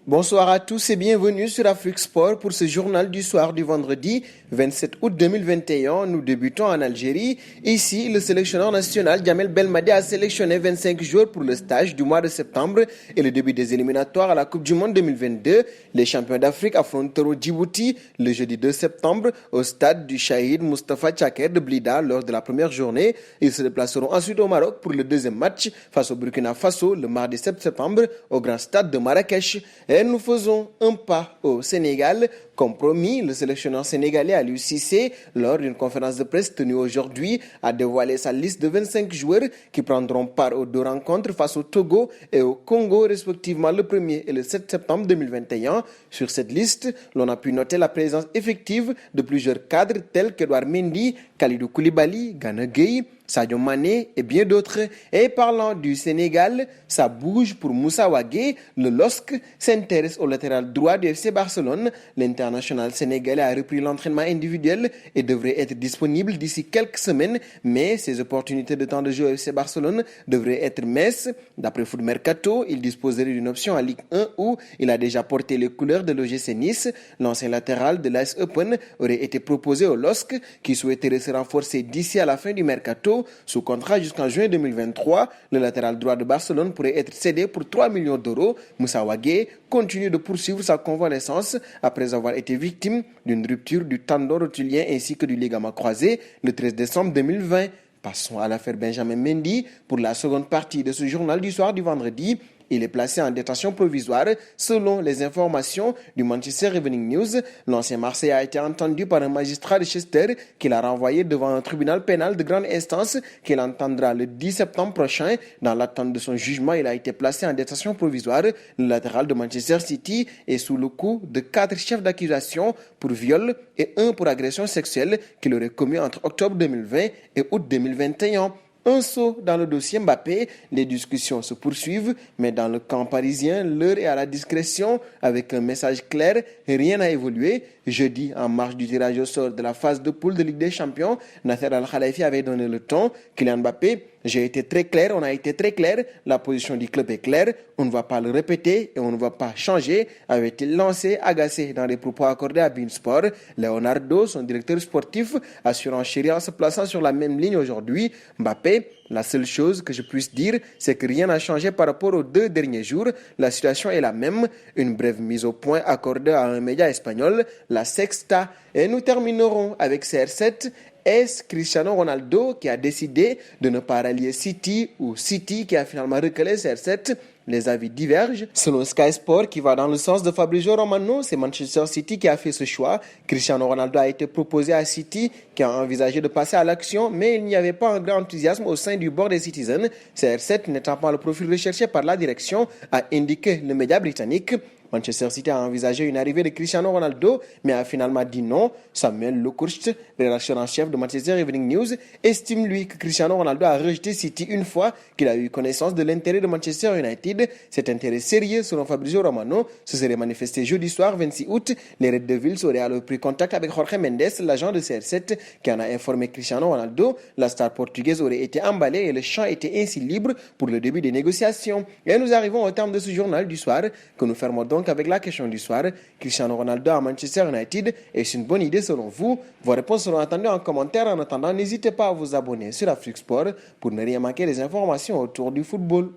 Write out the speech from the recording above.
Bonsoir à tous et bienvenue sur Afrique Sport pour ce journal du soir du vendredi 27 août 2021. Nous débutons en Algérie. Ici, le sélectionneur national Djamel Belmadi a sélectionné 25 joueurs pour le stage du mois de septembre et le début des éliminatoires à la Coupe du Monde 2022. Les champions d'Afrique affronteront Djibouti le jeudi 2 septembre au stade du Shahid Mustafa Tchaker de Blida lors de la première journée. Ils se déplaceront ensuite au Maroc pour le deuxième match face au Burkina Faso le mardi 7 septembre au grand stade de Marrakech. Et nous faisons un pas au Sénégal. Comme promis, le sélectionneur sénégalais Aliou Cissé, lors d'une conférence de presse tenue aujourd'hui, a dévoilé sa liste de 25 joueurs qui prendront part aux deux rencontres face au Togo et au Congo, respectivement le 1er et le 7 septembre 2021. Sur cette liste, l'on a pu noter la présence effective de plusieurs cadres tels qu'Edouard Mendy, Kalidou Koulibaly, Gana Gueye, Sadio Mané et bien d'autres. Et parlant du Sénégal, ça bouge pour Moussa Wagué. Le LOSC s'intéresse au latéral droit du FC Barcelone. L'international sénégalais a repris l'entraînement individuel et devrait être disponible d'ici quelques semaines. Mais ses opportunités de temps de jeu au FC Barcelone devraient être minces. D'après Foot Mercato, il disposerait d'une option en Ligue 1 où il a déjà porté les couleurs de l'OGC Nice. L'ancien latéral de l'AS Open aurait été proposé au LOSC qui souhaiterait se renforcer d'ici à la fin du Mercato. Sous contrat jusqu'en juin 2023, le latéral droit de Barcelone pourrait être cédé pour 3 millions d'euros. Moussa Wagué continue de poursuivre sa convalescence après avoir été victime d'une rupture du tendon rotulien ainsi que du ligament croisé le 13 décembre 2020. Passons à l'affaire Benjamin Mendy pour la seconde partie de ce journal du soir du vendredi. Il est placé en détention provisoire selon les informations du Manchester Evening News. L'ancien Marseillais a été entendu par un magistrat de Chester qui l'a renvoyé devant un tribunal pénal de grande instance qu'il entendra le 10 septembre prochain. Dans l'attente de son jugement, il a été placé en détention provisoire. Le latéral de Manchester City est sous le coup de 4 chefs d'accusation pour viol et 1 pour agression sexuelle qu'il aurait commis entre octobre 2020 et août 2021. Un saut dans le dossier Mbappé, les discussions se poursuivent, mais dans le camp parisien, l'heure est à la discrétion. Avec un message clair, rien n'a évolué. Jeudi, en marge du tirage au sort de la phase de poule de Ligue des Champions, Nasser Al-Khelaifi avait donné le ton. Kylian Mbappé, j'ai été très clair, on a été très clair, la position du club est claire, on ne va pas le répéter et on ne va pas changer, avait-il lancé, agacé dans les propos accordés à Beansport. Leonardo, son directeur sportif, a surenchéri en se plaçant sur la même ligne aujourd'hui. Mbappé, la seule chose que je puisse dire, c'est que rien n'a changé par rapport aux 2 derniers jours. La situation est la même. Une brève mise au point accordée à un média espagnol, la Sexta. Et nous terminerons avec CR7. Est-ce Cristiano Ronaldo qui a décidé de ne pas rallier City ou City qui a finalement recalé CR7? Les avis divergent. Selon Sky Sport, qui va dans le sens de Fabrizio Romano, c'est Manchester City qui a fait ce choix. Cristiano Ronaldo a été proposé à City, qui a envisagé de passer à l'action, mais il n'y avait pas un grand enthousiasme au sein du board des Citizens. CR7, n'étant pas le profil recherché par la direction, a indiqué le média britannique. Manchester City a envisagé une arrivée de Cristiano Ronaldo, mais a finalement dit non. Samuel Lokurst, rédacteur en chef de Manchester Evening News, estime lui que Cristiano Ronaldo a rejeté City une fois qu'il a eu connaissance de l'intérêt de Manchester United. Cet intérêt sérieux, selon Fabrizio Romano, se serait manifesté jeudi soir 26 août. Les Red Devils auraient alors pris contact avec Jorge Mendes, l'agent de CR7, qui en a informé Cristiano Ronaldo. La star portugaise aurait été emballée et le champ était ainsi libre pour le début des négociations. Et nous arrivons au terme de ce journal du soir, que nous fermons donc avec la question du soir. Cristiano Ronaldo à Manchester United, est-ce une bonne idée selon vous? Vos réponses seront attendues en commentaire. En attendant, n'hésitez pas à vous abonner sur Afrique Sport pour ne rien manquer des informations autour du football.